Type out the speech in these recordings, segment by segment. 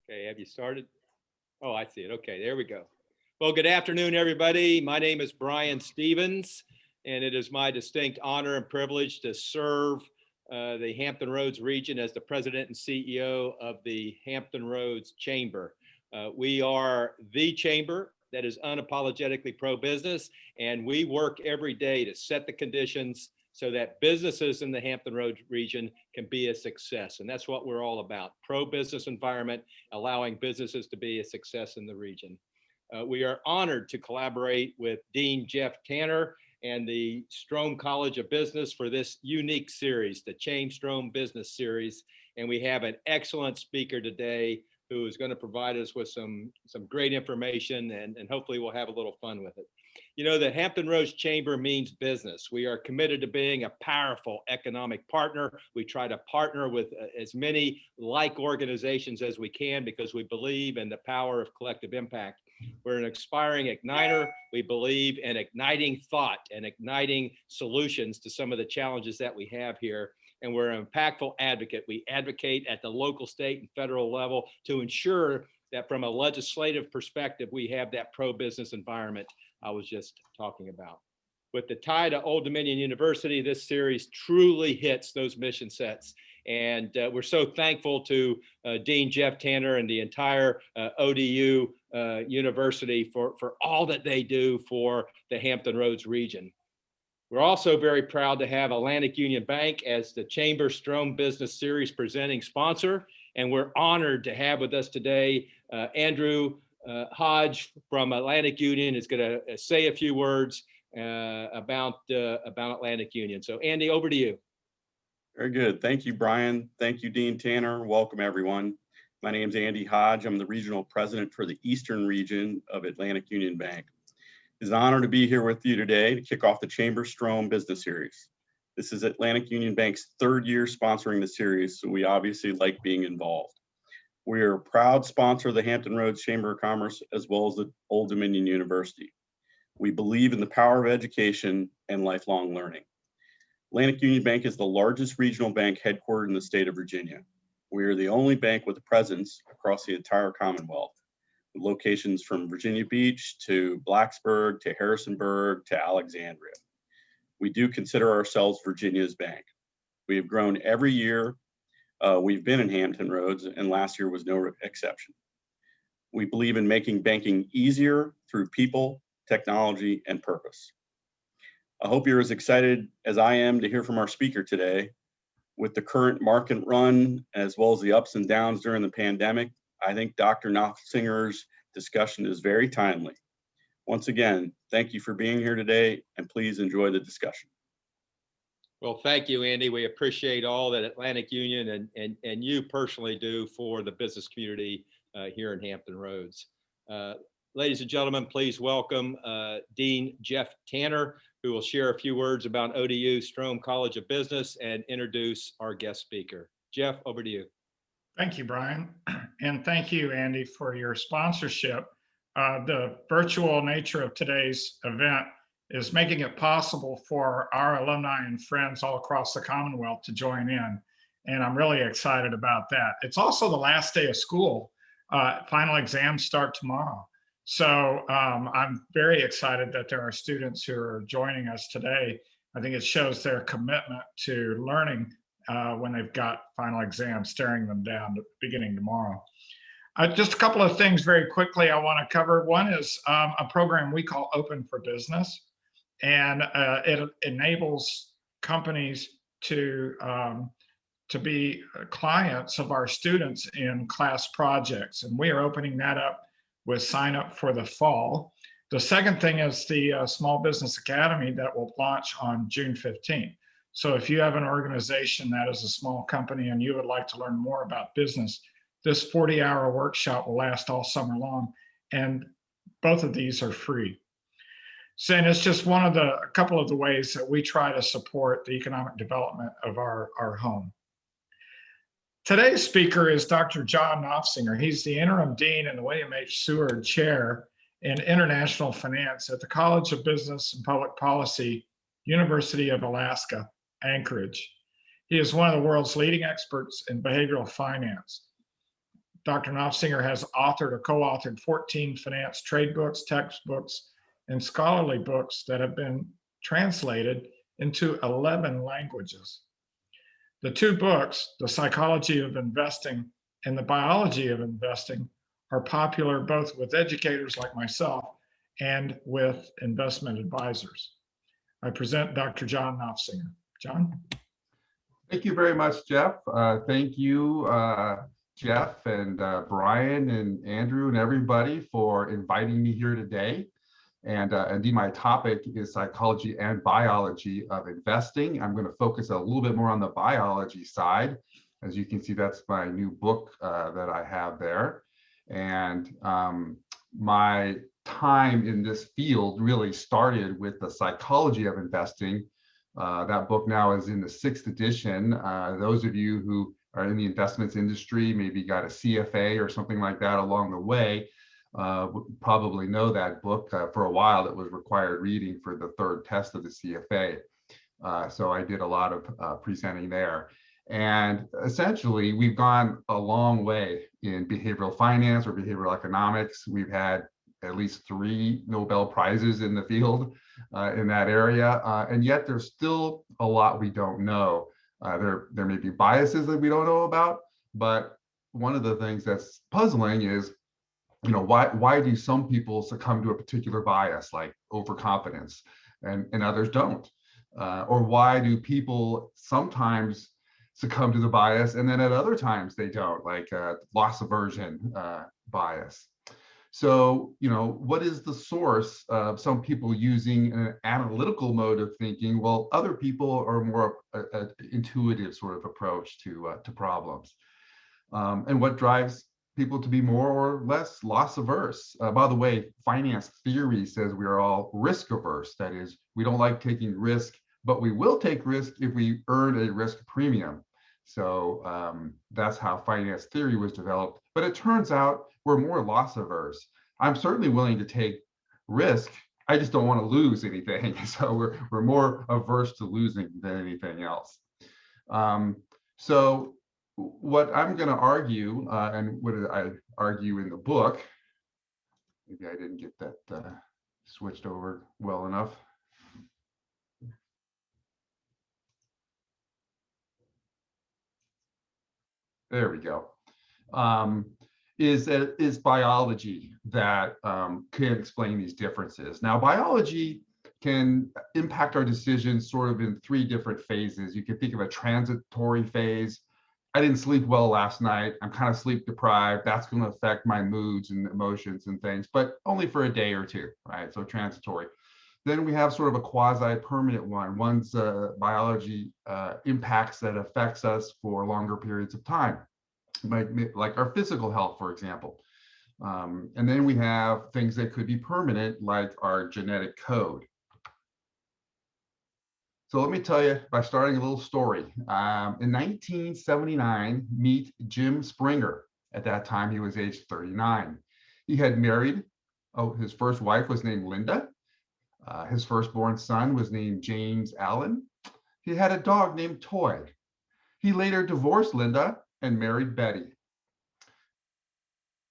Okay, have you started? Oh, I see it. Okay, there we go. Well, good afternoon, everybody. My name is Brian Stevens, and it is my distinct honor and privilege to serve the Hampton Roads region as the president and CEO of the Hampton Roads Chamber. We are the chamber that is unapologetically pro-business, and we work every day to set the conditions so that businesses in the Hampton Roads region can be a success. And that's what we're all about, pro-business environment, allowing businesses to be a success in the region. We are honored to collaborate with Dean Jeff Tanner and the Strome College of Business for this unique series, the James Strome Business Series. And we have an excellent speaker today who is going to provide us with some great information, and hopefully we'll have a little fun with it. You know, the Hampton Roads Chamber means business. We are committed to being a powerful economic partner. We try to partner with as many like organizations as we can because we believe in the power of collective impact. We're an aspiring igniter. We believe in igniting thought and igniting solutions to some of the challenges that we have here. And we're an impactful advocate. We advocate at the local, state, and federal level to ensure that from a legislative perspective, we have that pro-business environment I was just talking about. With the tie to Old Dominion University, this series truly hits those mission sets. And we're so thankful to Dean Jeff Tanner and the entire ODU University for all that they do for the Hampton Roads region. We're also very proud to have Atlantic Union Bank as the Chamber Strome Business Series presenting sponsor. And we're honored to have with us today Andrew Hodge from Atlantic Union is going to say a few words about Atlantic Union. So Andy, over to you. Very good. Thank you, Brian. Thank you, Dean Tanner. Welcome, everyone. My name is Andy Hodge. I'm the regional president for the Eastern region of Atlantic Union Bank. It's an honor to be here with you today to kick off the Chamber Strome Business Series. This is Atlantic Union Bank's third year sponsoring the series, so we obviously like being involved. We are a proud sponsor of the Hampton Roads Chamber of Commerce as well as the Old Dominion University. We believe in the power of education and lifelong learning. Atlantic Union Bank is the largest regional bank headquartered in the state of Virginia. We are the only bank with a presence across the entire Commonwealth, with locations from Virginia Beach to Blacksburg to Harrisonburg to Alexandria. We do consider ourselves Virginia's bank. We have grown every year we've been in Hampton Roads, and last year was no exception. We believe in making banking easier through people, technology, and purpose. I hope you're as excited as I am to hear from our speaker today. With the current market run, as well as the ups and downs during the pandemic, I think Dr. Nofsinger's discussion is very timely. Once again, thank you for being here today, and please enjoy the discussion. Well, thank you, Andy. We appreciate all that Atlantic Union and you personally do for the business community here in Hampton Roads. Ladies and gentlemen, please welcome Dean Jeff Tanner, who will share a few words about ODU Strome College of Business and introduce our guest speaker. Jeff, over to you. Thank you, Brian. And thank you, Andy, for your sponsorship. The virtual nature of today's event is making it possible for our alumni and friends all across the Commonwealth to join in. And I'm really excited about that. It's also the last day of school. Final exams start tomorrow. So I'm very excited that there are students who are joining us today. I think it shows their commitment to learning when they've got final exams staring them down beginning tomorrow. Just a couple of things very quickly I want to cover. One is a program we call Open for Business, and it enables companies to be clients of our students in class projects, and we are opening that up with sign up for the fall. The second thing is the Small Business Academy that will launch on June 15th. So if you have an organization that is a small company and you would like to learn more about business, this 40-hour workshop will last all summer long, and both of these are free. So, and it's just a couple of the ways that we try to support the economic development of our home. Today's speaker is Dr. John Nofsinger. He's the interim dean and the William H. Seward Chair in International Finance at the College of Business and Public Policy, University of Alaska, Anchorage. He is one of the world's leading experts in behavioral finance. Dr. Knopfsinger has authored or co-authored 14 finance trade books, textbooks, and scholarly books that have been translated into 11 languages. The two books, The Psychology of Investing and The Biology of Investing, are popular both with educators like myself and with investment advisors. I present Dr. John Knopfsinger. John? Thank you very much, Jeff. Thank you, Jeff and Brian and Andrew and everybody for inviting me here today. And indeed, my topic is psychology and biology of investing. I'm going to focus a little bit more on the biology side. As you can see, that's my new book that I have there. And my time in this field really started with the psychology of investing. That book now is in the 6th edition. Those of you who are in the investments industry, maybe got a CFA or something like that along the way, probably know that book. For a while, it was required reading for the 3rd test of the CFA. So I did a lot of presenting there. And essentially, we've gone a long way in behavioral finance or behavioral economics. We've had at least 3 Nobel Prizes in the field in that area. And yet there's still a lot we don't know. There may be biases that we don't know about, but one of the things that's puzzling is, why do some people succumb to a particular bias like overconfidence and others don't? Or why do people sometimes succumb to the bias and then at other times they don't, like loss aversion bias? So, what is the source of some people using an analytical mode of thinking, while other people are more intuitive sort of approach to problems? And what drives people to be more or less loss averse? By the way, finance theory says we are all risk averse. That is, we don't like taking risk, but we will take risk if we earn a risk premium. So that's how finance theory was developed. But it turns out we're more loss averse. I'm certainly willing to take risk. I just don't want to lose anything. So we're more averse to losing than anything else. So what I'm going to argue, and what did I argue in the book? Maybe I didn't get that switched over well enough. There we go. Is biology that can explain these differences. Now, biology can impact our decisions sort of in 3 different phases. You can think of a transitory phase. I didn't sleep well last night. I'm kind of sleep deprived. That's going to affect my moods and emotions and things, but only for a day or 2, right? So transitory. Then we have sort of a quasi-permanent one. One's biology impacts that affects us for longer periods of time, like our physical health, for example. And then we have things that could be permanent, like our genetic code. So let me tell you by starting a little story. In 1979, meet Jim Springer. At that time, he was age 39. He had married, his first wife was named Linda. His firstborn son was named James Allen. He had a dog named Toy. He later divorced Linda and married Betty.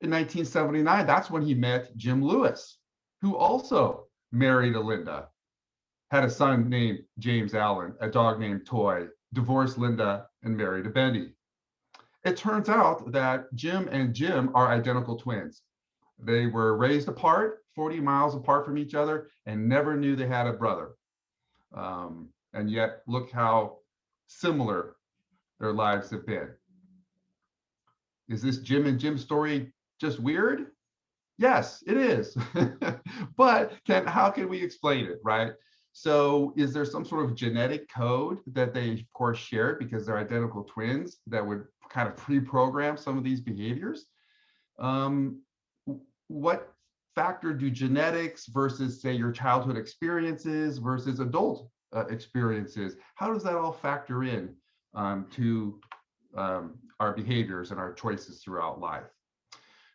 In 1979, that's when he met Jim Lewis, who also married a Linda, had a son named James Allen, a dog named Toy, divorced Linda, and married a Betty. It turns out that Jim and Jim are identical twins. They were raised apart, 40 miles apart from each other, and never knew they had a brother. And yet, look how similar their lives have been. Is this Jim and Jim story just weird? Yes, it is. But how can we explain it, right? So is there some sort of genetic code that they, of course, shared because they're identical twins that would kind of pre-program some of these behaviors? What factor do genetics versus, say, your childhood experiences versus adult experiences, how does that all factor in to our behaviors and our choices throughout life?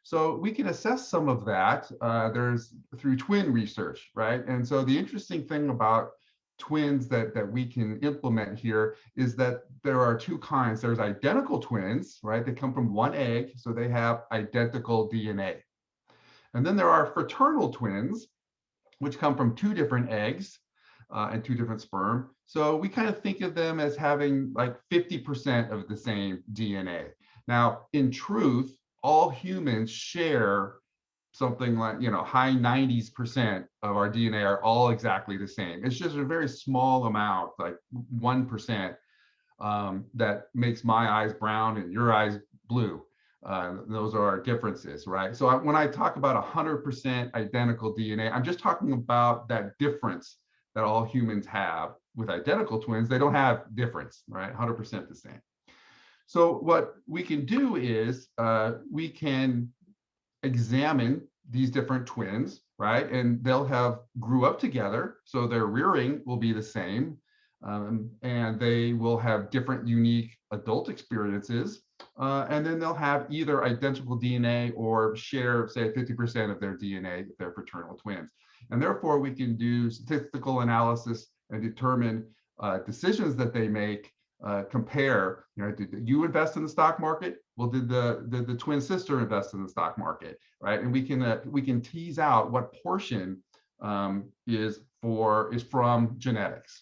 So we can assess some of that there's through twin research, right? And so the interesting thing about twins that we can implement here is that there are two kinds. There's identical twins, right? They come from one egg, so they have identical DNA. And then there are fraternal twins, which come from two different eggs and two different sperm. So we kind of think of them as having like 50% of the same DNA. Now, in truth, all humans share something like, high 90% of our DNA are all exactly the same. It's just a very small amount, like 1%, that makes my eyes brown and your eyes blue. Those are our differences, right? So when I talk about 100% identical DNA, I'm just talking about that difference that all humans have. With identical twins, they don't have difference, right? 100% the same. So what we can do is we can examine these different twins, right? And they'll have grew up together, so their rearing will be the same, and they will have different unique adult experiences, and then they'll have either identical DNA or share, say, 50% of their DNA if they're fraternal twins. And therefore, we can do statistical analysis and determine decisions that they make, compare, did you invest in the stock market? Well, did the twin sister invest in the stock market, right? And we can tease out what portion is from genetics.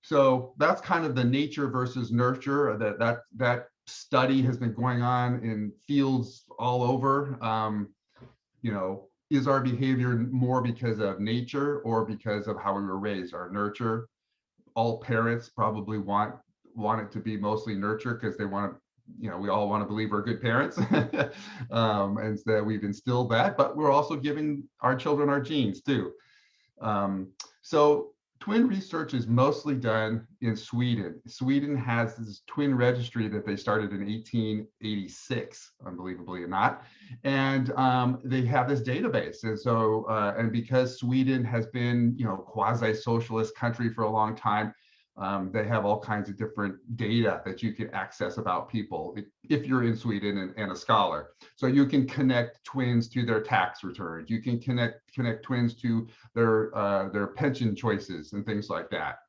So that's kind of the nature versus nurture. That study has been going on in fields all over. Is our behavior more because of nature or because of how we were raised, our nurture? All parents probably want it to be mostly nurture because they want to, we all want to believe we're good parents, and so we've instilled that, but we're also giving our children our genes too. So twin research is mostly done in Sweden. Sweden has this twin registry that they started in 1886, unbelievably or not. And they have this database. And so, and because Sweden has been, quasi-socialist country for a long time, they have all kinds of different data that you can access about people if you're in Sweden and a scholar. So you can connect twins to their tax returns. You can connect twins to their pension choices and things like that.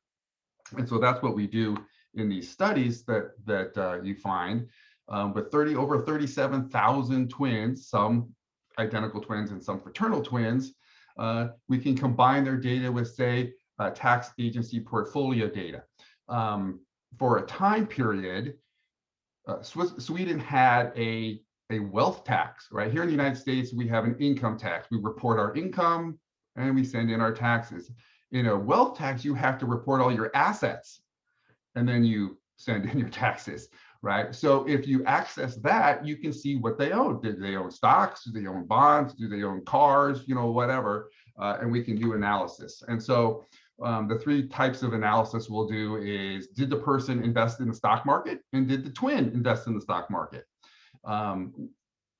And so that's what we do in these studies that you find. With over 37,000 twins, some identical twins and some fraternal twins, we can combine their data with, say, tax agency portfolio data. For a time period, Sweden had a wealth tax, right? Here in the United States, we have an income tax. We report our income and we send in our taxes. In a wealth tax, you have to report all your assets and then you send in your taxes, right? So if you access that, you can see what they own. Do they own stocks? Do they own bonds? Do they own cars? Whatever. And we can do analysis. And so the three types of analysis we'll do is, did the person invest in the stock market, and did the twin invest in the stock market?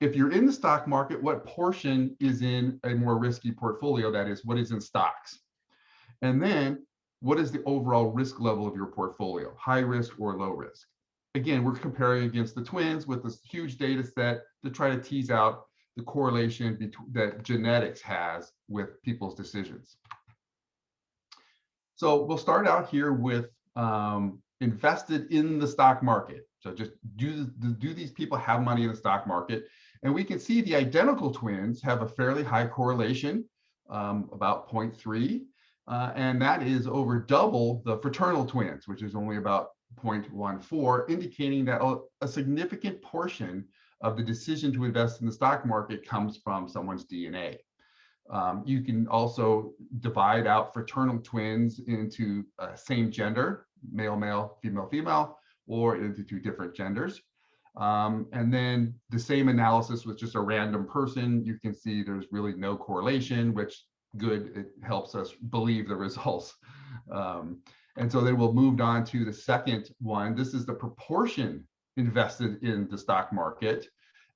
If you're in the stock market, what portion is in a more risky portfolio? That is, what is in stocks? And then what is the overall risk level of your portfolio, high risk or low risk? Again, we're comparing against the twins with this huge data set to try to tease out the correlation that genetics has with people's decisions. So we'll start out here with invested in the stock market. So just do these people have money in the stock market? And we can see the identical twins have a fairly high correlation, about 0.3. And that is over double the fraternal twins, which is only about 0.14, indicating that a significant portion of the decision to invest in the stock market comes from someone's DNA. You can also divide out fraternal twins into same gender, male, male, female, female, or into two different genders. And then the same analysis with just a random person, you can see there's really no correlation, which good, it helps us believe the results. And so then we'll move on to the second one. This is the proportion invested in the stock market.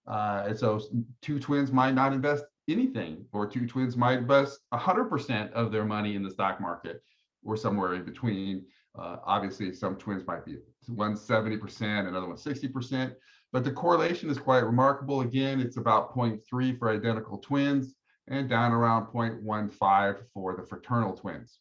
And so two twins might not invest anything, or two twins might invest 100% of their money in the stock market, or somewhere in between. Obviously, some twins might be one 70%, another one 60%, but the correlation is quite remarkable. Again, it's about 0.3 for identical twins and down around 0.15 for the fraternal twins.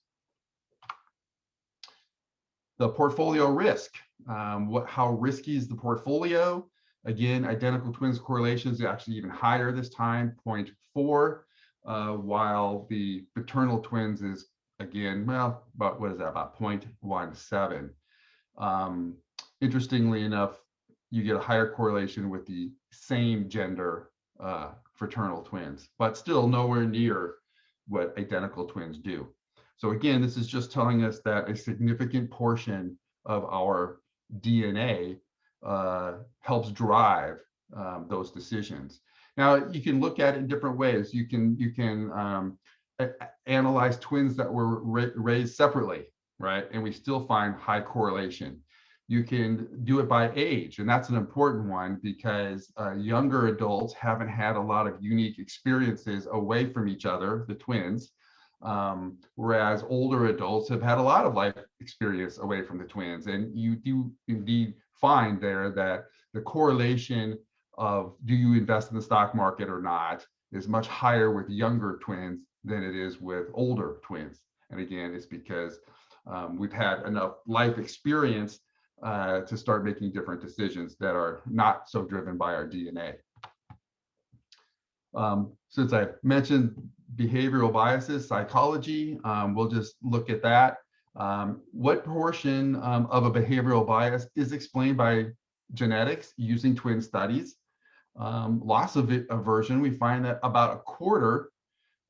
The portfolio risk, how risky is the portfolio? Again, identical twins correlations are actually even higher this time, 0.4, while the fraternal twins is, again, well, about, what is that, about 0.17. Interestingly enough, you get a higher correlation with the same gender fraternal twins, but still nowhere near what identical twins do. So again, this is just telling us that a significant portion of our DNA helps drive those decisions. Now, you can look at it in different ways. You can analyze twins that were raised separately, right? And we still find high correlation. You can do it by age, and that's an important one because younger adults haven't had a lot of unique experiences away from each other, the twins, whereas older adults have had a lot of life experience away from the twins. And you do indeed find there that the correlation of do you invest in the stock market or not is much higher with younger twins than it is with older twins. And again, it's because we've had enough life experience to start making different decisions that are not so driven by our DNA. Since I mentioned behavioral biases, psychology, we'll just look at that. What portion of a behavioral bias is explained by genetics using twin studies? Loss of aversion, we find that about a quarter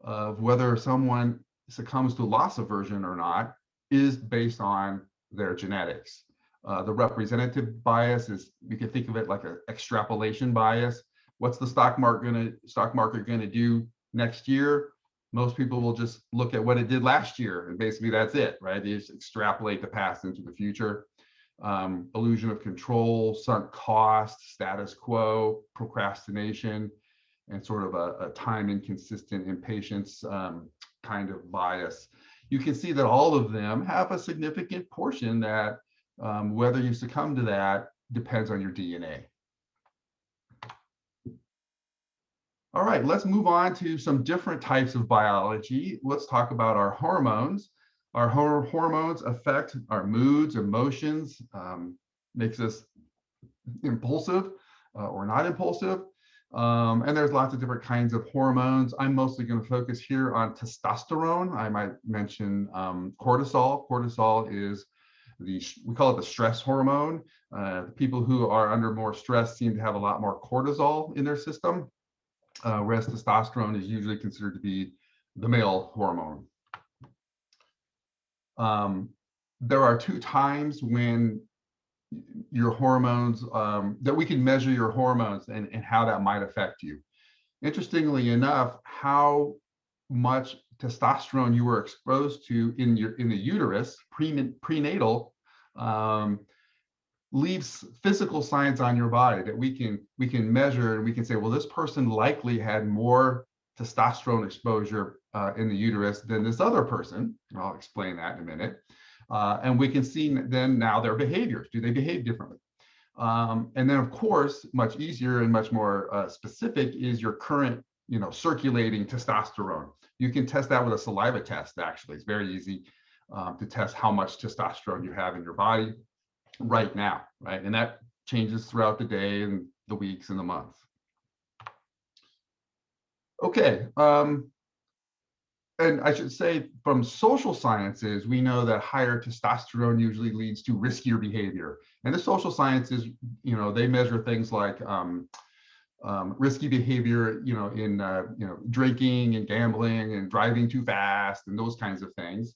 of whether someone succumbs to loss aversion or not is based on their genetics. The representative bias is, we can think of it like an extrapolation bias. What's the stock market going to do next year? Most people will just look at what it did last year, and basically that's it, right? They just extrapolate the past into the future. Illusion of control, sunk cost, status quo, procrastination, and sort of a time inconsistent impatience kind of bias. You can see that all of them have a significant portion that whether you succumb to that depends on your DNA. All right, let's move on to some different types of biology. Let's talk about our hormones. Our hormones affect our moods, emotions, makes us impulsive or not impulsive. And there's lots of different kinds of hormones. I'm mostly going to focus here on testosterone. I might mention cortisol. Cortisol is we call it the stress hormone. People who are under more stress seem to have a lot more cortisol in their system, whereas testosterone is usually considered to be the male hormone. There are two times when your hormones, that we can measure your hormones and how that might affect you. Interestingly enough, how much testosterone you were exposed to in the uterus prenatal leaves physical signs on your body that we can measure, and we can say, well, this person likely had more testosterone exposure in the uterus than this other person. I'll explain that in a minute. And we can see then now their behaviors. Do they behave differently? And then, of course, much easier and much more specific is your current, circulating testosterone. You can test that with a saliva test, actually. It's very easy to test how much testosterone you have in your body right now, right? And that changes throughout the day and the weeks and the months. Okay. And I should say, from social sciences, we know that higher testosterone usually leads to riskier behavior. And the social sciences, they measure things like risky behavior, in drinking and gambling and driving too fast and those kinds of things.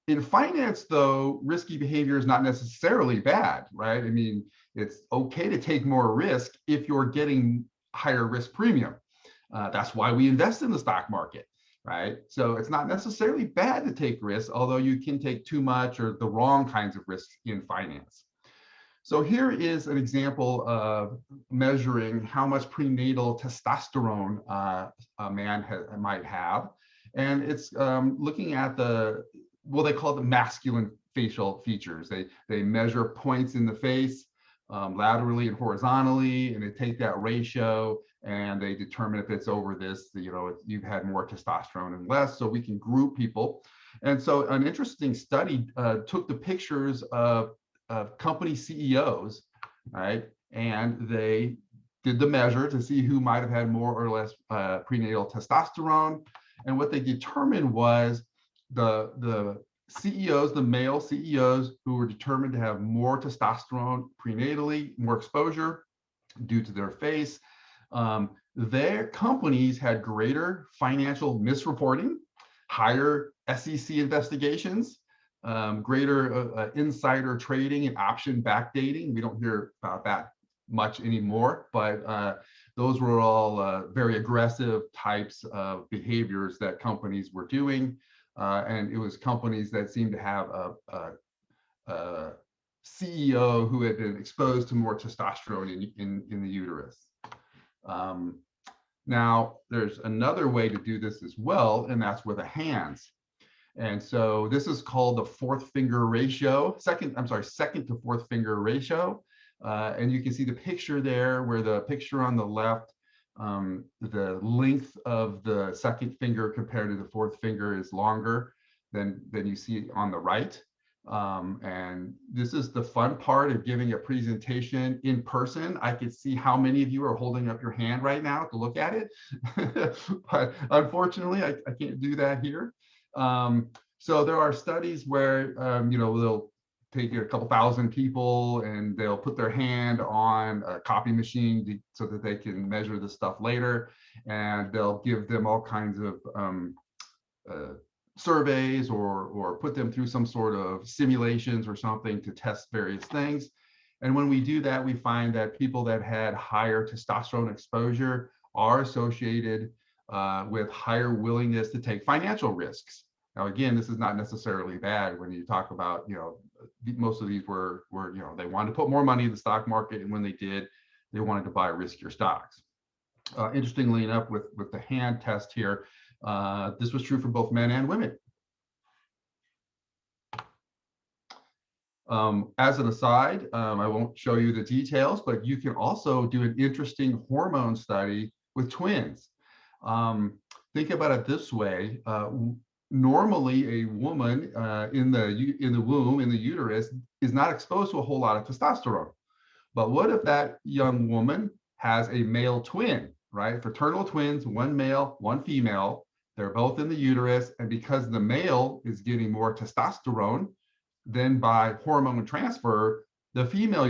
In finance, though, risky behavior is not necessarily bad, right? I mean, it's okay to take more risk if you're getting higher risk premium. That's why we invest in the stock market. Right? So it's not necessarily bad to take risks, although you can take too much or the wrong kinds of risks in finance. So here is an example of measuring how much prenatal testosterone a man might have. And it's looking at they call it the masculine facial features. They measure points in the face laterally and horizontally, and they take that ratio and they determine if it's over this, you've had more testosterone and less, so we can group people. And so an interesting study took the pictures of company CEOs, right? And they did the measure to see who might have had more or less prenatal testosterone. And what they determined was the CEOs, the male CEOs who were determined to have more testosterone prenatally, more exposure due to their face, their companies had greater financial misreporting, higher SEC investigations, greater insider trading and option backdating. We don't hear about that much anymore, but those were all very aggressive types of behaviors that companies were doing. And it was companies that seemed to have a CEO who had been exposed to more testosterone in the uterus. Now, there's another way to do this as well, and that's with the hands. And so this is called the fourth finger ratio, second to fourth finger ratio. And you can see the picture there where the picture on the left, the length of the second finger compared to the fourth finger is longer than you see on the right. And this is the fun part of giving a presentation in person. I could see how many of you are holding up your hand right now to look at it. But unfortunately, I can't do that here. So there are studies where, they'll take a couple thousand people and they'll put their hand on a copy machine so that they can measure the stuff later. And they'll give them all kinds of surveys or put them through some sort of simulations or something to test various things. And when we do that, we find that people that had higher testosterone exposure are associated with higher willingness to take financial risks. Now, again, this is not necessarily bad when you talk about, most of these were they wanted to put more money in the stock market, and when they did, they wanted to buy riskier stocks. Interestingly enough, with the hand test here, this was true for both men and women. As an aside, I won't show you the details, but you can also do an interesting hormone study with twins. Think about it this way. Normally, a woman in the womb, in the uterus, is not exposed to a whole lot of testosterone. But what if that young woman has a male twin, right? Fraternal twins, one male, one female. They're both in the uterus, and because the male is getting more testosterone, then by hormone transfer, the female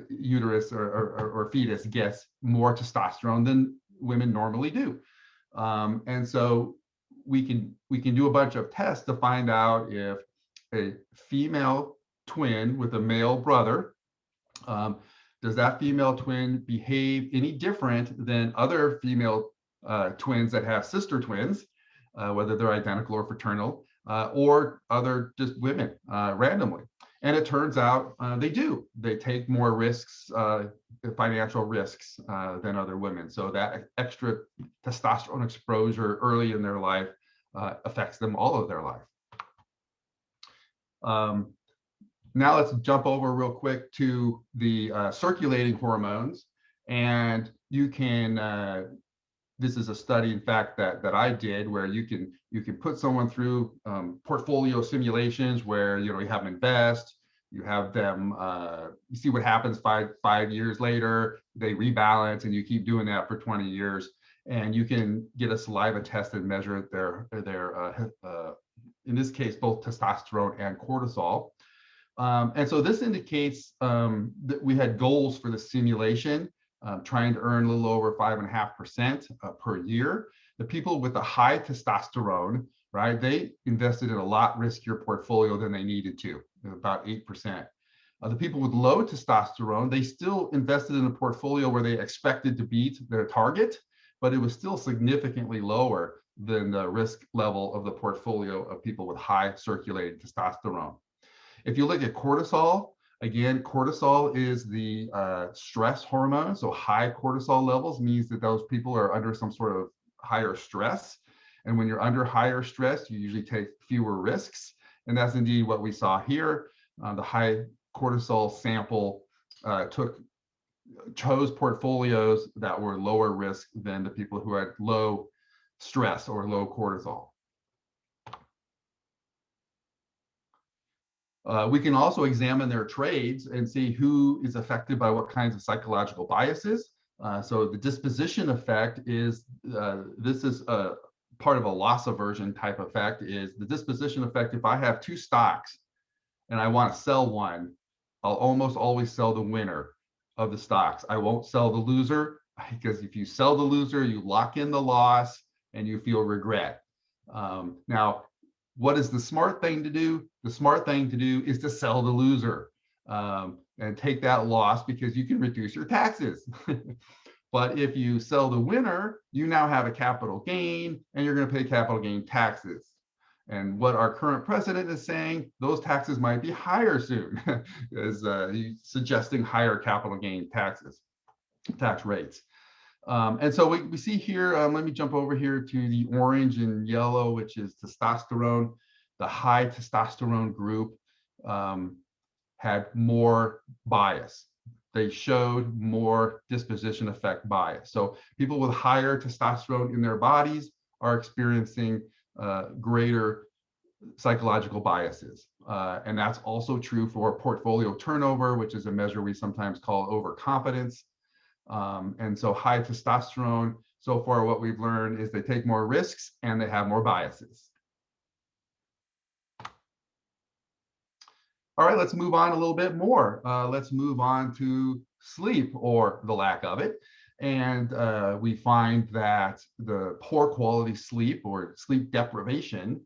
uterus or fetus gets more testosterone than women normally do. And so we can do a bunch of tests to find out if a female twin with a male brother, does that female twin behave any different than other female twins that have sister twins, whether they're identical or fraternal, or other just women randomly. And it turns out they do. They take more risks, financial risks than other women. So that extra testosterone exposure early in their life affects them all of their life. Now let's jump over real quick to the circulating hormones. And you can, this is a study, in fact, that I did where you can put someone through portfolio simulations where you have them invest, you have them, you see what happens five years later, they rebalance, and you keep doing that for 20 years. And you can get a saliva test and measure their in this case, both testosterone and cortisol. And so this indicates that we had goals for the simulation, trying to earn a little over 5.5% per year. The people with the high testosterone, right, they invested in a lot riskier portfolio than they needed to, about 8%. The people with low testosterone, they still invested in a portfolio where they expected to beat their target, but it was still significantly lower than the risk level of the portfolio of people with high circulating testosterone. If you look at cortisol, again, cortisol is the stress hormone. So high cortisol levels means that those people are under some sort of higher stress. And when you're under higher stress, you usually take fewer risks. And that's indeed what we saw here. The high cortisol sample chose portfolios that were lower risk than the people who had low stress or low cortisol. We can also examine their trades and see who is affected by what kinds of psychological biases. So the disposition effect is, this is a part of a loss aversion type effect, is the disposition effect. If I have two stocks and I want to sell one, I'll almost always sell the winner of the stocks. I won't sell the loser, because if you sell the loser, you lock in the loss and you feel regret. Now, what is the smart thing to do? The smart thing to do is to sell the loser and take that loss, because you can reduce your taxes. But if you sell the winner, you now have a capital gain and you're going to pay capital gain taxes. And what our current president is saying, those taxes might be higher soon, is he's suggesting higher capital gain tax rates. And so we see here, let me jump over here to the orange and yellow, which is testosterone. The high testosterone group had more bias. They showed more disposition effect bias. So people with higher testosterone in their bodies are experiencing greater psychological biases. And that's also true for portfolio turnover, which is a measure we sometimes call overconfidence. And so high testosterone, so far what we've learned is they take more risks and they have more biases. All right, let's move on a little bit more. Let's move on to sleep, or the lack of it. And we find that the poor quality sleep, or sleep deprivation,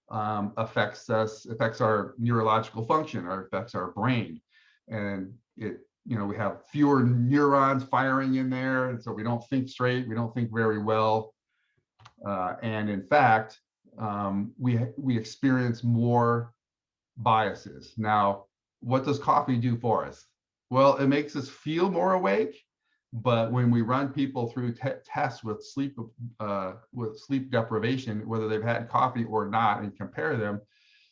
affects our neurological function, or affects our brain. And we have fewer neurons firing in there, and so we don't think straight, we don't think very well. And in fact, we experience more biases. Now, what does coffee do for us? Well, it makes us feel more awake, but when we run people through tests with sleep deprivation, whether they've had coffee or not, and compare them,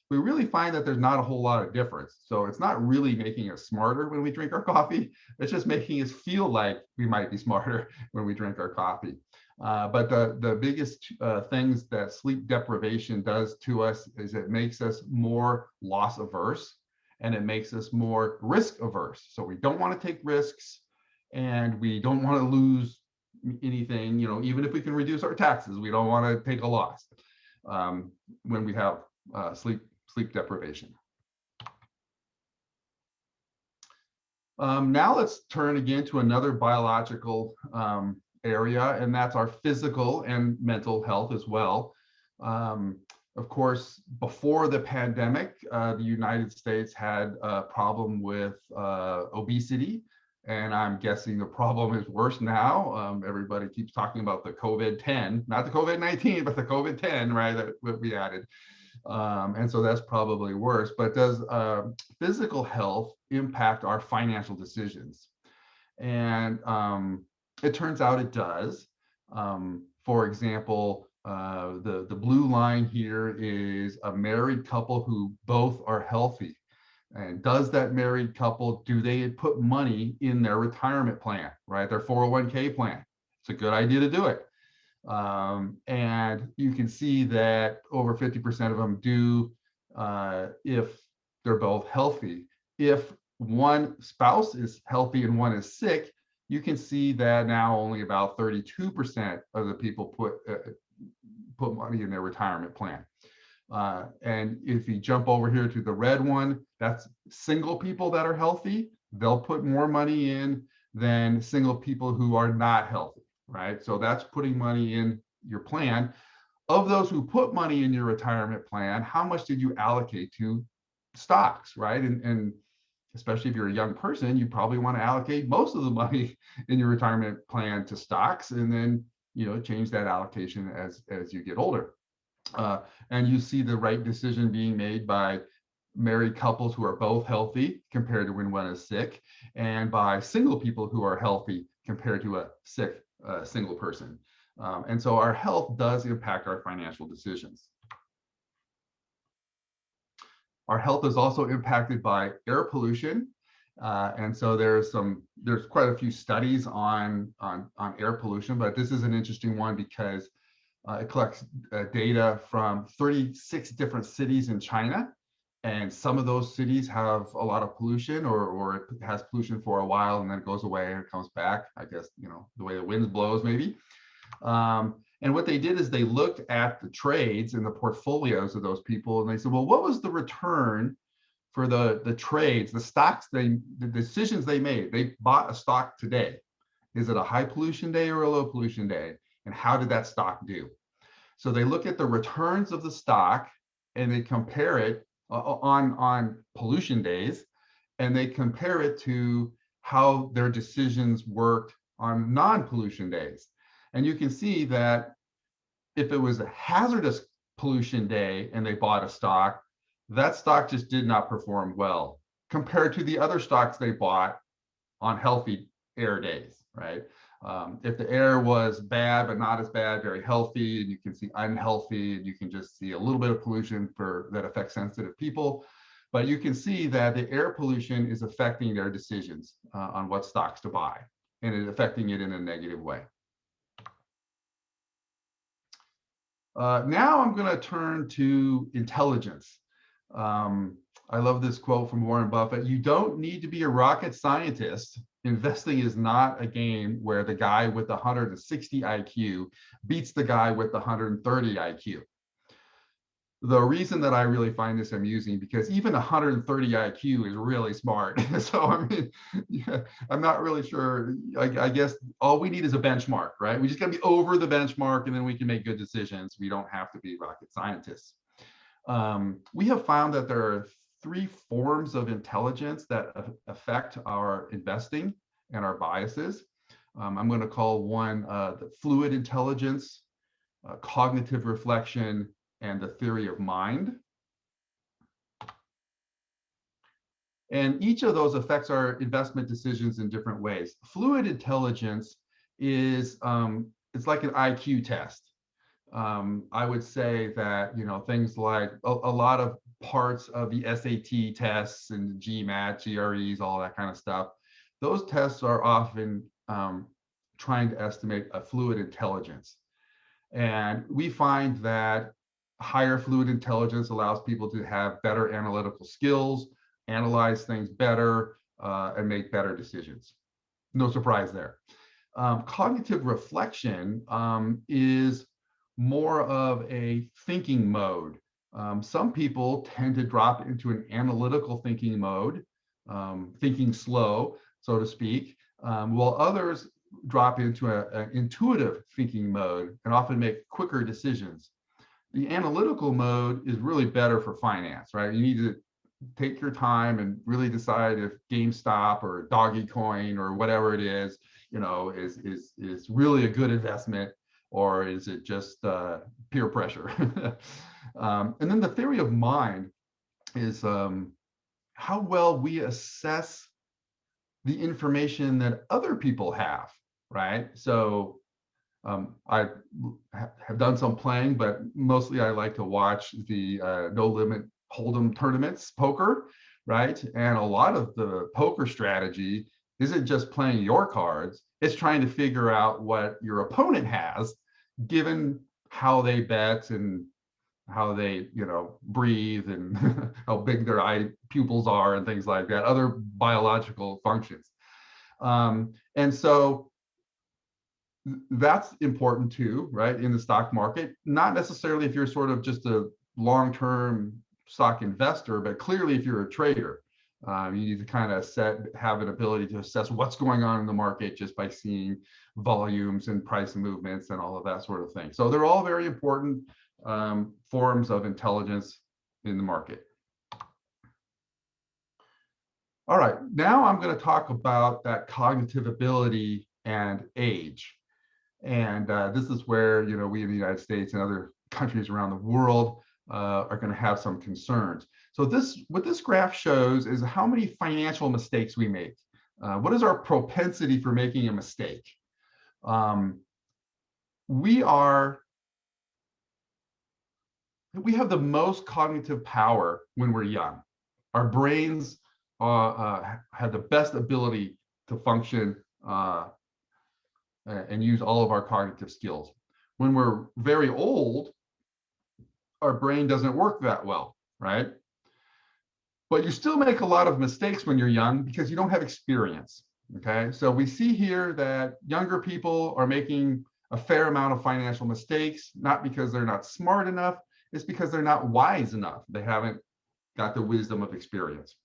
we really find that there's not a whole lot of difference. So it's not really making us smarter when we drink our coffee. It's just making us feel like we might be smarter when we drink our coffee. But the biggest things that sleep deprivation does to us is it makes us more loss averse, and it makes us more risk averse. So we don't want to take risks, and we don't want to lose anything. Even if we can reduce our taxes, we don't want to take a loss when we have sleep deprivation. Now let's turn again to another biological area, and that's our physical and mental health as well. Of course, before the pandemic, the United States had a problem with obesity, and I'm guessing the problem is worse now. Everybody keeps talking about the COVID-10, not the COVID-19, but the COVID-10, right, that we added. And so that's probably worse. But does physical health impact our financial decisions? And it turns out it does. For example, the blue line here is a married couple who both are healthy. And does that married couple, do they put money in their retirement plan, right? Their 401k plan? It's a good idea to do it. And you can see that over 50% of them do if they're both healthy. If one spouse is healthy and one is sick, you can see that now only about 32% of the people put money in their retirement plan. And if you jump over here to the red one, that's single people that are healthy. They'll put more money in than single people who are not healthy, right? So that's putting money in your plan. Of those who put money in your retirement plan, how much did you allocate to stocks, right? And especially if you're a young person, you probably want to allocate most of the money in your retirement plan to stocks, and then change that allocation as you get older. And you see the right decision being made by married couples who are both healthy compared to when one is sick, and by single people who are healthy compared to a sick single person. And so our health does impact our financial decisions. Our health is also impacted by air pollution And so there's quite a few studies on air pollution, but this is an interesting one because it collects data from 36 different cities in China. And some of those cities have a lot of pollution, or it has pollution for a while and then it goes away and it comes back. I guess, the way the wind blows maybe. And what they did is they looked at the trades and the portfolios of those people, and they said, well, what was the return for the trades, the stocks, the decisions they made? They bought a stock today. Is it a high pollution day or a low pollution day? And how did that stock do? So they look at the returns of the stock and they compare it on pollution days, and they compare it to how their decisions worked on non-pollution days. And you can see that if it was a hazardous pollution day and they bought a stock, that stock just did not perform well compared to the other stocks they bought on healthy air days, right? If the air was bad, but not as bad, very healthy, and you can see unhealthy, and you can just see a little bit of pollution that affects sensitive people. But you can see that the air pollution is affecting their decisions on what stocks to buy, and it's affecting it in a negative way. Now I'm going to turn to intelligence. I love this quote from Warren Buffett. You don't need to be a rocket scientist. Investing is not a game where the guy with 160 IQ beats the guy with 130 IQ. The reason that I really find this amusing, because even 130 IQ is really smart. So, I mean, yeah, I'm not really sure. I guess all we need is a benchmark, right? We just got to be over the benchmark and then we can make good decisions. We don't have to be rocket scientists. We have found that there are 3 forms of intelligence that affect our investing and our biases. I'm going to call one the fluid intelligence, cognitive reflection, and the theory of mind. And each of those affects our investment decisions in different ways. Fluid intelligence is it's like an IQ test. I would say that, things like a lot of parts of the SAT tests and GMAT, GREs, all that kind of stuff, those tests are often trying to estimate a fluid intelligence. And we find that higher fluid intelligence allows people to have better analytical skills, analyze things better, and make better decisions. No surprise there. Cognitive reflection is more of a thinking mode. Some people tend to drop into an analytical thinking mode, thinking slow, so to speak, while others drop into an intuitive thinking mode and often make quicker decisions. The analytical mode is really better for finance, right? You need to take your time and really decide if GameStop or Dogecoin or whatever it is, is really a good investment, or is it just peer pressure? And then the theory of mind is how well we assess the information that other people have, right? So I have done some playing, but mostly I like to watch the No Limit Hold'em tournaments, poker, right? And a lot of the poker strategy isn't just playing your cards, it's trying to figure out what your opponent has, given how they bet and how they, breathe and how big their eye pupils are and things like that, other biological functions. And so that's important too, right? In the stock market, not necessarily if you're sort of just a long-term stock investor, but clearly if you're a trader, you need to kind of have an ability to assess what's going on in the market just by seeing volumes and price movements and all of that sort of thing. So they're all very important forms of intelligence in the market. All right, now I'm going to talk about that cognitive ability and age. And this is where, we in the United States and other countries around the world are going to have some concerns. So what this graph shows is how many financial mistakes we make. What is our propensity for making a mistake? We have the most cognitive power when we're young. Our brains have the best ability to function and use all of our cognitive skills. When we're very old, our brain doesn't work that well, right? But you still make a lot of mistakes when you're young because you don't have experience, okay? So we see here that younger people are making a fair amount of financial mistakes, not because they're not smart enough, it's because they're not wise enough. They haven't got the wisdom of experience.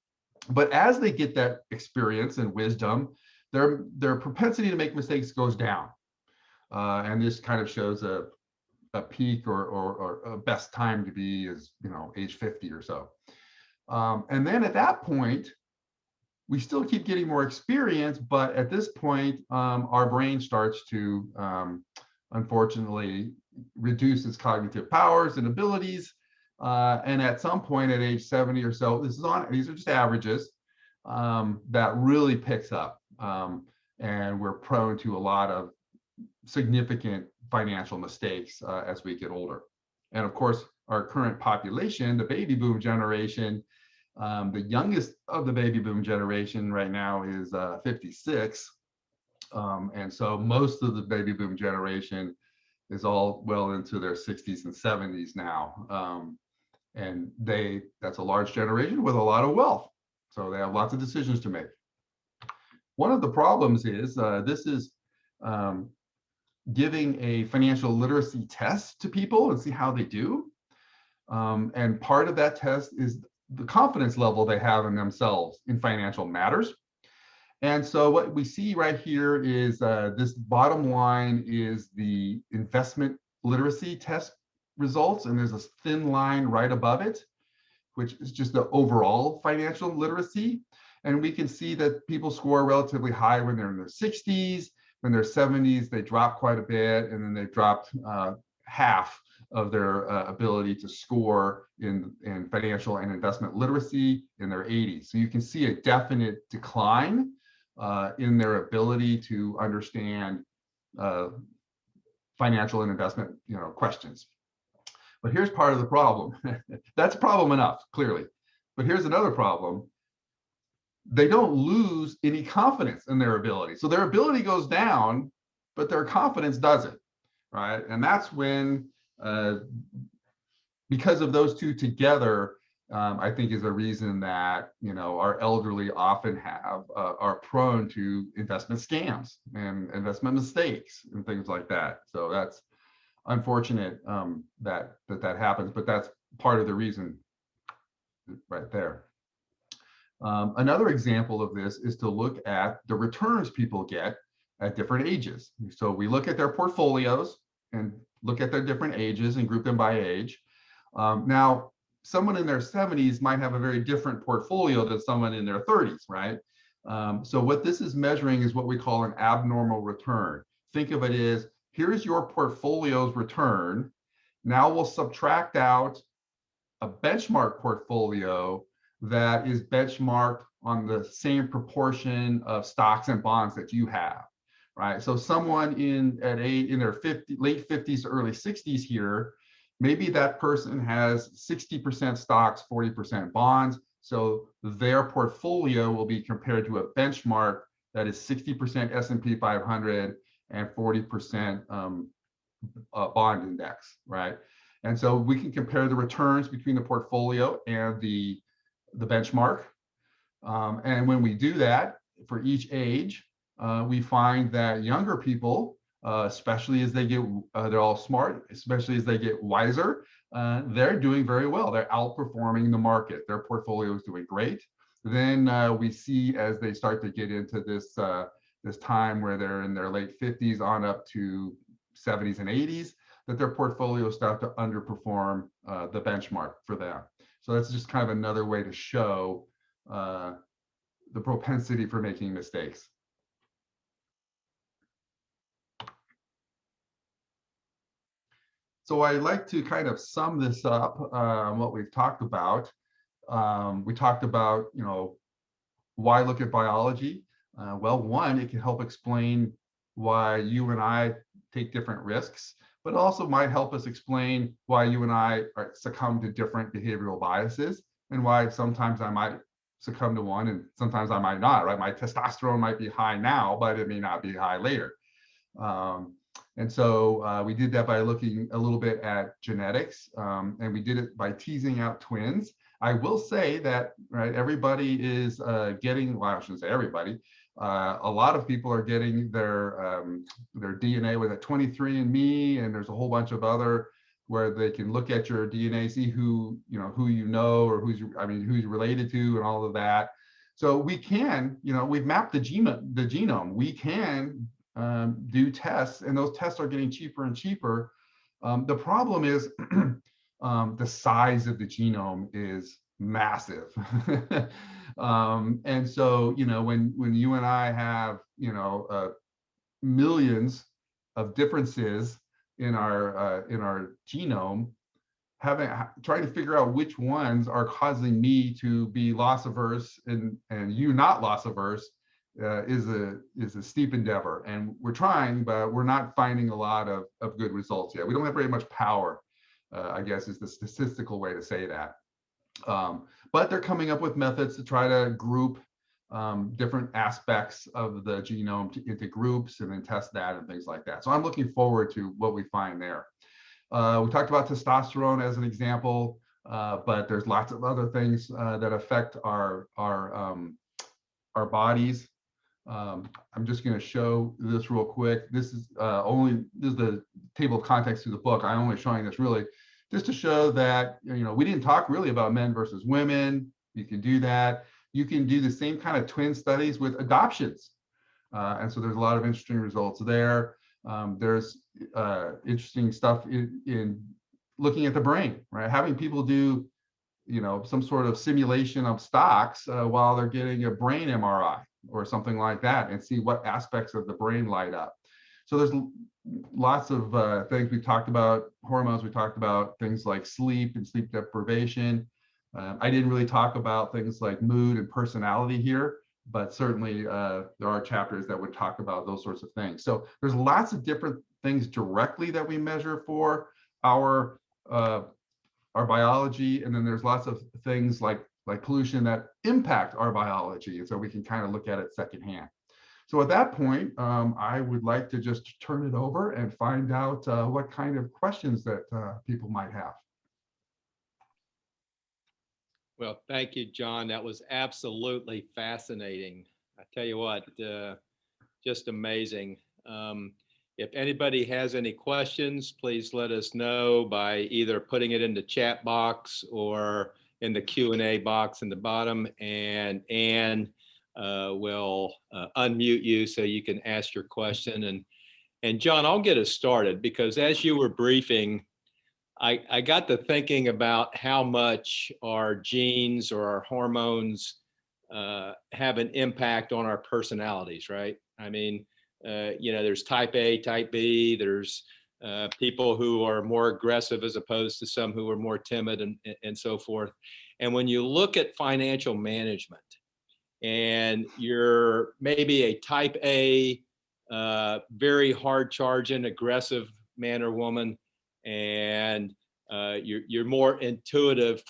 But as they get that experience and wisdom, their propensity to make mistakes goes down. And this kind of shows a peak or a best time to be is, age 50 or so. And then at that point, we still keep getting more experience, but at this point, our brain starts to, unfortunately, reduce its cognitive powers and abilities. And at some point at age 70 or so, these are just averages, that really picks up. And we're prone to a lot of significant financial mistakes as we get older. And of course, our current population, the baby boom generation, the youngest of the baby boom generation right now is 56. And so most of the baby boom generation is all well into their 60s and 70s now. And that's a large generation with a lot of wealth. So they have lots of decisions to make. One of the problems is this is giving a financial literacy test to people and see how they do. And part of that test is the confidence level they have in themselves in financial matters. And so what we see right here is this bottom line is the investment literacy test results. And there's a thin line right above it, which is just the overall financial literacy. And we can see that people score relatively high when they're in their 60s. When they're 70s, they drop quite a bit, and then they've dropped half of their ability to score in financial and investment literacy in their 80s. So you can see a definite decline in their ability to understand financial and investment questions. But here's part of the problem. That's problem enough, clearly. But here's another problem. They don't lose any confidence in their ability. So their ability goes down, but their confidence doesn't, right? And that's when, because of those two together, I think is a reason that, our elderly often are prone to investment scams and investment mistakes and things like that. So that's unfortunate that happens, but that's part of the reason right there. Another example of this is to look at the returns people get at different ages. So we look at their portfolios and look at their different ages and group them by age. Now, someone in their 70s might have a very different portfolio than someone in their 30s, right? So what this is measuring is what we call an abnormal return. Think of it as, here's your portfolio's return. Now we'll subtract out a benchmark portfolio that is benchmarked on the same proportion of stocks and bonds that you have, right? So someone in their late 50s, early 60s here, maybe that person has 60% stocks, 40% bonds. So their portfolio will be compared to a benchmark that is 60% S&P 500 and 40% bond index, right? And so we can compare the returns between the portfolio and the benchmark. And when we do that for each age, we find that younger people, especially as they get, they're all smart, especially as they get wiser, they're doing very well. They're outperforming the market. Their portfolio is doing great. Then we see as they start to get into this time where they're in their late 50s on up to 70s and 80s, that their portfolios start to underperform the benchmark for them. So that's just kind of another way to show the propensity for making mistakes. So I'd like to kind of sum this up, what we've talked about. We talked about, why look at biology? Well, one, it can help explain why you and I take different risks, but also might help us explain why you and I succumb to different behavioral biases and why sometimes I might succumb to one, and sometimes I might not, right? My testosterone might be high now, but it may not be high later. And so we did that by looking a little bit at genetics, and we did it by teasing out twins. I will say that, right, everybody is getting, well, I shouldn't say everybody, a lot of people are getting their DNA with a 23andMe, and there's a whole bunch of other where they can look at your DNA, see who you know, or who's you're related to, and all of that. So we can, we've mapped the genome. We can do tests, and those tests are getting cheaper and cheaper. The problem is the size of the genome is massive. And so, when you and I have, millions of differences in our genome, trying to figure out which ones are causing me to be loss averse and you not loss averse is a steep endeavor. And we're trying, but we're not finding a lot of good results yet. We don't have very much power, I guess is the statistical way to say that. But they're coming up with methods to try to group different aspects of the genome into groups and then test that and things like that. So I'm looking forward to what we find there. We talked about testosterone as an example, but there's lots of other things that affect our bodies. I'm just going to show this real quick. This is the table of contents to the book. I'm only showing this really just to show that, we didn't talk really about men versus women. You can do that. You can do the same kind of twin studies with adoptions. And so there's a lot of interesting results there. There's interesting stuff in looking at the brain, right? Having people do, some sort of simulation of stocks while they're getting a brain MRI or something like that, and see what aspects of the brain light up. So there's lots of things. We talked about hormones. We talked about things like sleep and sleep deprivation. I didn't really talk about things like mood and personality here, but certainly there are chapters that would talk about those sorts of things. So there's lots of different things directly that we measure for our biology, and then there's lots of things like pollution that impact our biology, and so we can kind of look at it secondhand. So at that point, I would like to just turn it over and find out what kind of questions that people might have. Well, thank you, John. That was absolutely fascinating. I tell you what, just amazing. If anybody has any questions, please let us know by either putting it in the chat box or in the Q&A box in the bottom, and Anne will unmute you so you can ask your question. And John, I'll get us started, because as you were briefing, I got to thinking about how much our genes or our hormones have an impact on our personalities, right? I mean, there's type A, type B, there's people who are more aggressive as opposed to some who are more timid, and so forth. And when you look at financial management and you're maybe a type A, very hard charging, aggressive man or woman, and you're more intuitive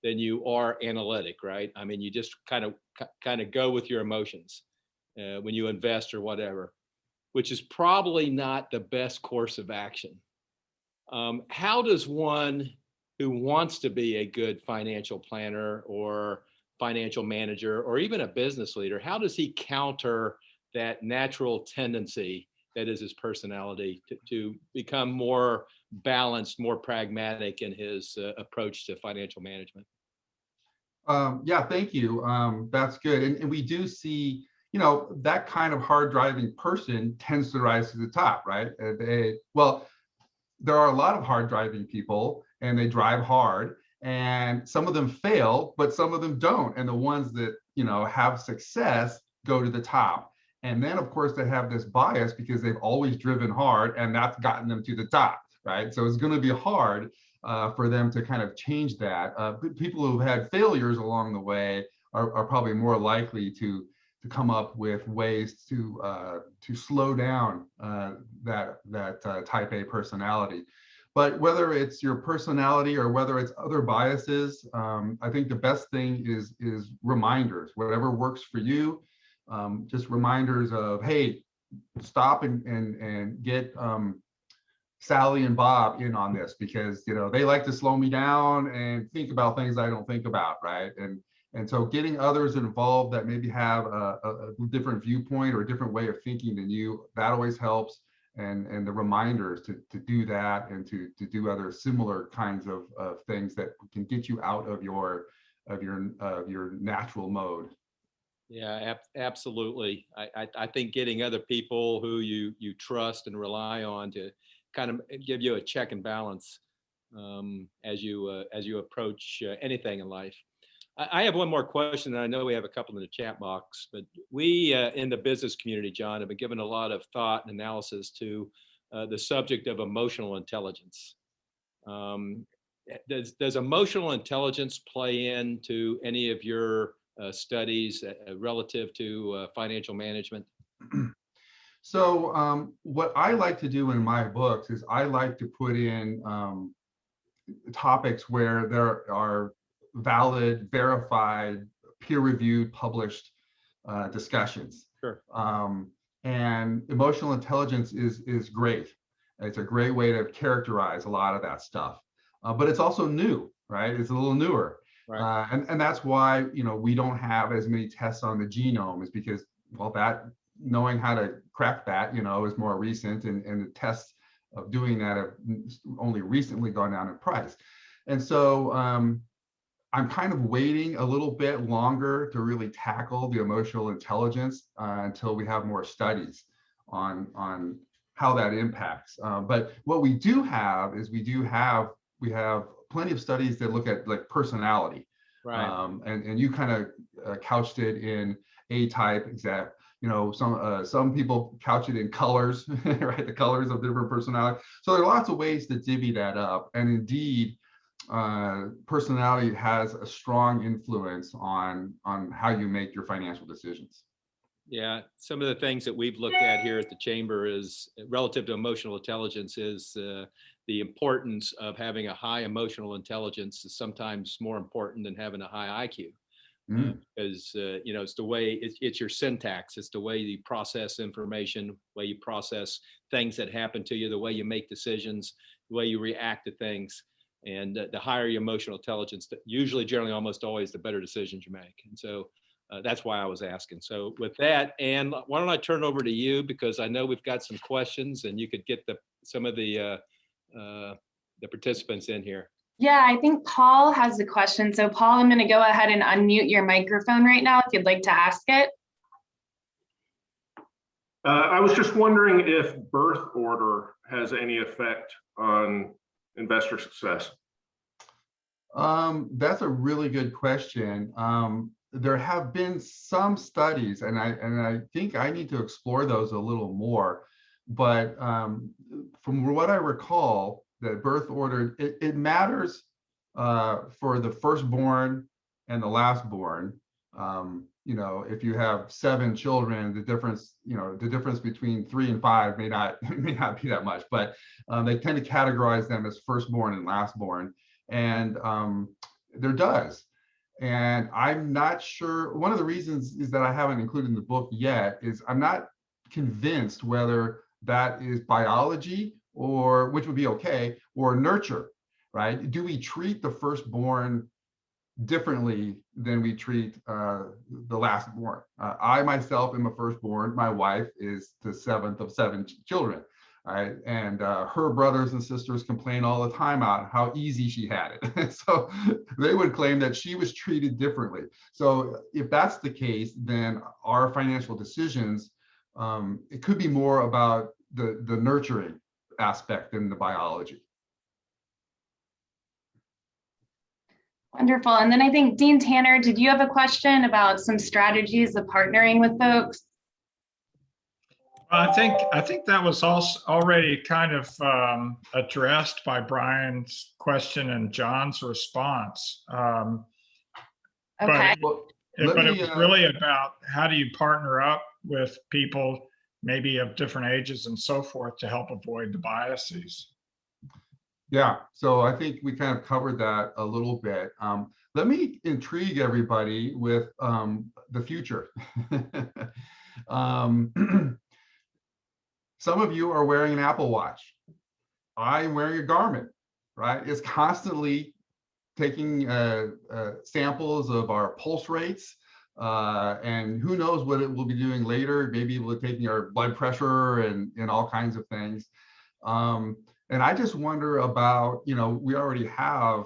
than you are analytic, right? I mean, you just kind of go with your emotions when you invest or whatever, which is probably not the best course of action. How does one who wants to be a good financial planner or financial manager or even a business leader, how does he counter that natural tendency that is his personality to become more balanced, more pragmatic in his approach to financial management? Yeah, thank you. That's good. And we do see, that kind of hard driving person tends to rise to the top, right? There are a lot of hard driving people, and they drive hard, and some of them fail, but some of them don't. And the ones that, have success go to the top. And then, of course, they have this bias because they've always driven hard, and that's gotten them to the top, right? So it's going to be hard for them to kind of change that. People who've had failures along the way are probably more likely to come up with ways to slow down that type A personality. But whether it's your personality or whether it's other biases, I think the best thing is reminders, whatever works for you. Just reminders of, hey, stop and get Sally and Bob in on this, because they like to slow me down and think about things I don't think about, right? And so getting others involved that maybe have a different viewpoint or a different way of thinking than you, that always helps. And the reminders to do that and to do other similar kinds of things that can get you out of your natural mode. Yeah, absolutely. I think getting other people who you trust and rely on to kind of give you a check and balance as you approach anything in life. I have one more question, and I know we have a couple in the chat box, but we in the business community, John, have been given a lot of thought and analysis to the subject of emotional intelligence. Does emotional intelligence play into any of your studies relative to financial management? So what I like to do in my books is I like to put in topics where there are valid, verified, peer-reviewed, published discussions. Sure. And emotional intelligence is great. It's a great way to characterize a lot of that stuff. But it's also new, right? It's a little newer. Right. And that's why we don't have as many tests on the genome, is because, well, that knowing how to crack that is more recent, and the tests of doing that have only recently gone down in price. And so I'm kind of waiting a little bit longer to really tackle the emotional intelligence until we have more studies on how that impacts. But what we do have is we have plenty of studies that look at like personality. Right. And you kind of couched it in A-type, exact. Some people couch it in colors, right? The colors of different personality. So there are lots of ways to divvy that up. And indeed, personality has a strong influence on how you make your financial decisions. Yeah, some of the things that we've looked at here at the chamber is relative to emotional intelligence is the importance of having a high emotional intelligence is sometimes more important than having a high IQ. Because it's the way it's your syntax, it's the way you process information, the way you process things that happen to you, the way you make decisions, the way you react to things. And the higher your emotional intelligence, usually, generally, almost always, the better decisions you make. And so that's why I was asking. So with that, Anne, why don't I turn over to you, because I know we've got some questions, and you could get some of the participants in here. Yeah, I think Paul has a question. So Paul, I'm going to go ahead and unmute your microphone right now if you'd like to ask it. I was just wondering if birth order has any effect on investor success. That's a really good question. There have been some studies, and I think I need to explore those a little more. But from what I recall, that birth order, it matters for the firstborn and the lastborn. If you have 7 children, the difference between 3 and 5 may not be that much, but they tend to categorize them as firstborn and lastborn, and there does. And I'm not sure. One of the reasons is that I haven't included in the book yet is I'm not convinced whether that is biology, or which would be okay, or nurture, right? Do we treat the firstborn differently than we treat the lastborn? I myself am a firstborn. My wife is the 7th of 7 children, right? And her brothers and sisters complain all the time about how easy she had it. So they would claim that she was treated differently. So if that's the case, then our financial decisions, it could be more about the nurturing aspect than the biology. Wonderful. And then I think Dean Tanner, did you have a question about some strategies of partnering with folks? I think that was also already kind of addressed by Brian's question and John's response. Okay. Well, But it was really about how do you partner up with people maybe of different ages and so forth to help avoid the biases. Yeah, so I think we kind of covered that a little bit. Let me intrigue everybody with the future. um, some of you are wearing an Apple Watch. I'm wearing a Garmin, right? It's constantly taking samples of our pulse rates, and who knows what it will be doing later. Maybe it will be taking our blood pressure and all kinds of things. And I just wonder about, we already have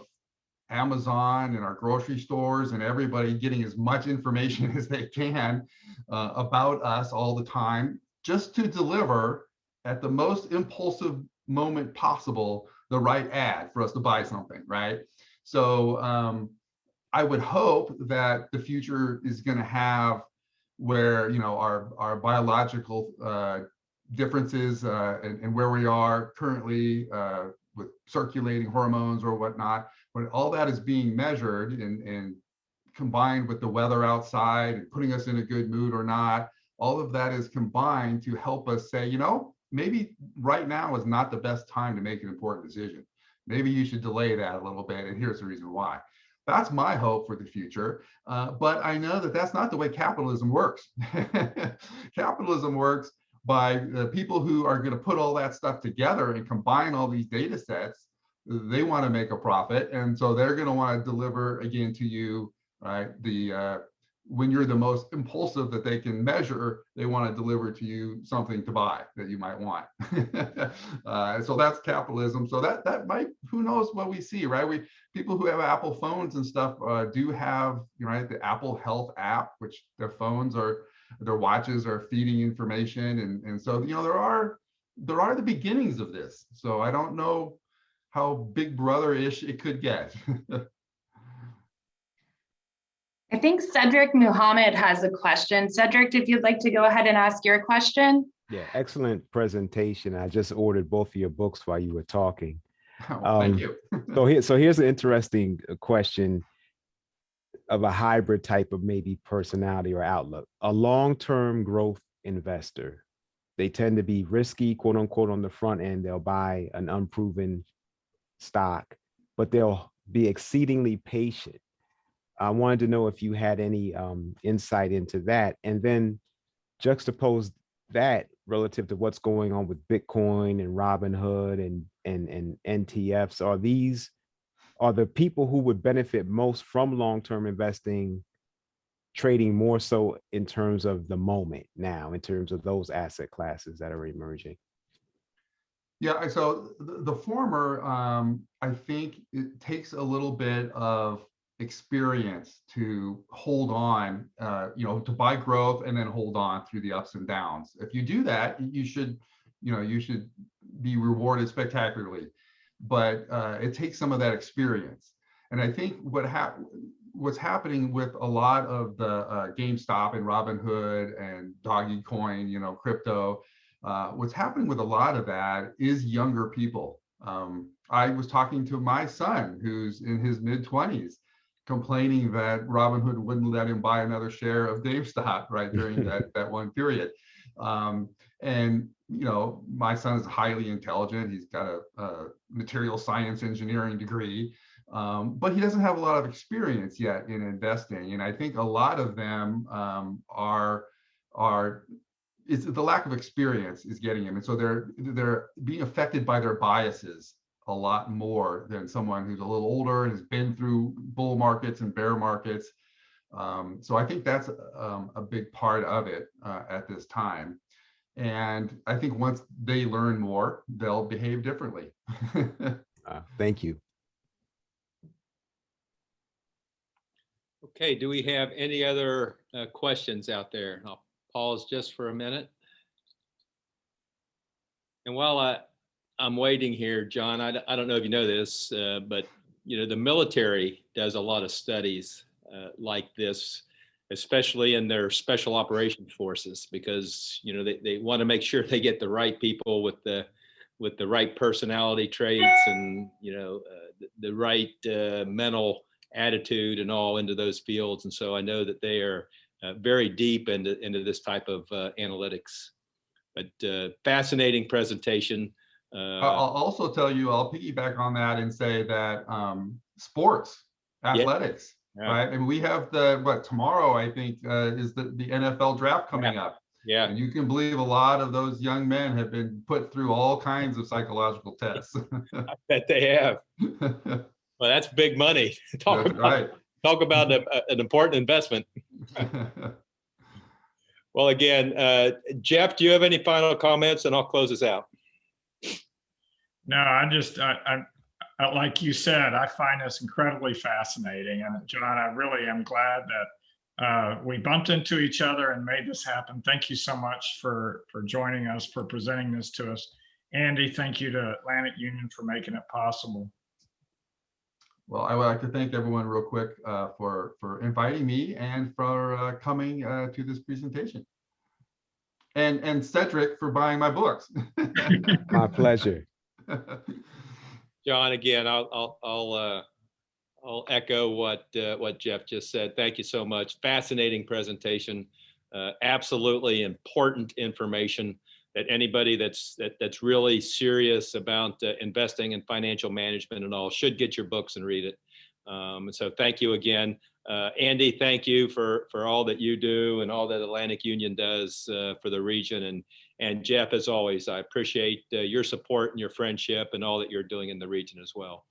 Amazon and our grocery stores and everybody getting as much information as they can about us all the time, just to deliver at the most impulsive moment possible the right ad for us to buy something, right? So I would hope that the future is going to have where our biological differences and where we are currently with circulating hormones or whatnot, when all that is being measured and combined with the weather outside and putting us in a good mood or not, all of that is combined to help us say, maybe right now is not the best time to make an important decision. Maybe you should delay that a little bit, and here's the reason why. That's my hope for the future. But I know that that's not the way capitalism works. Capitalism works by the people who are going to put all that stuff together and combine all these data sets. They want to make a profit, and so they're going to want to deliver again to you, right? When you're the most impulsive that they can measure, they want to deliver to you something to buy that you might want. So that's capitalism. So that might, who knows what we see, right? People who have Apple phones and stuff do have, right, the Apple Health app, which their watches are feeding information, and so there are the beginnings of this. So I don't know how Big Brother-ish it could get. I think Cedric Muhammad has a question. Cedric, if you'd like to go ahead and ask your question. Yeah, excellent presentation. I just ordered both of your books while you were talking. Thank you. So here's an interesting question of a hybrid type of maybe personality or outlook. A long-term growth investor, they tend to be risky, quote unquote, on the front end. They'll buy an unproven stock, but they'll be exceedingly patient. I wanted to know if you had any insight into that, and then juxtapose that relative to what's going on with Bitcoin and Robinhood and NTFs. Are the people who would benefit most from long-term investing trading more so in terms of the moment now, in terms of those asset classes that are emerging? Yeah, so the former, I think it takes a little bit of experience to hold on, to buy growth and then hold on through the ups and downs. If you do that, you should be rewarded spectacularly. But it takes some of that experience. And I think what's happening with a lot of the GameStop and Robinhood and Dogecoin, crypto, what's happening with a lot of that is younger people. I was talking to my son who's in his mid-20s, complaining that Robinhood wouldn't let him buy another share of GameStop right during that one period. And my son is highly intelligent. He's got a material science engineering degree, but he doesn't have a lot of experience yet in investing. And I think a lot of them it's the lack of experience is getting him. And so they're being affected by their biases a lot more than someone who's a little older and has been through bull markets and bear markets. So I think that's a big part of it at this time. And I think once they learn more, they'll behave differently. Thank you. Okay, do we have any other questions out there? I'll pause just for a minute. And while I'm waiting here, John, I don't know if you know this, but the military does a lot of studies like this, especially in their special operations forces, because they want to make sure they get the right people with the right personality traits and the right mental attitude and all into those fields. And so I know that they are very deep into this type of analytics. But fascinating presentation. I'll also tell you, I'll piggyback on that and say that sports, athletics, Yeah. right? And we have tomorrow, I think, is the NFL draft coming up. Yeah. And you can believe a lot of those young men have been put through all kinds of psychological tests. I bet they have. Well, that's big money. That's right. Talk about an important investment. Well, again, Jeff, do you have any final comments? And I'll close this out. No, I like you said, I find this incredibly fascinating. And John, I really am glad that we bumped into each other and made this happen. Thank you so much for joining us, for presenting this to us. Andy, thank you to Atlantic Union for making it possible. Well, I would like to thank everyone real quick for inviting me and for coming to this presentation. And Cedric for buying my books. My pleasure. John, again, I'll echo what Jeff just said. Thank you so much. Fascinating presentation. Absolutely important information that anybody that's really serious about investing in financial management and all should get your books and read it. So thank you again. Andy, thank you for all that you do and all that Atlantic Union does for the region. And Jeff, as always, I appreciate your support and your friendship and all that you're doing in the region as well.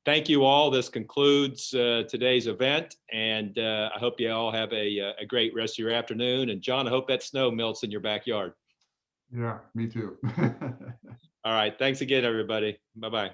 Thank you all. This concludes today's event, and I hope you all have a great rest of your afternoon. And John, I hope that snow melts in your backyard. Yeah, me too. All right. Thanks again, everybody. Bye-bye.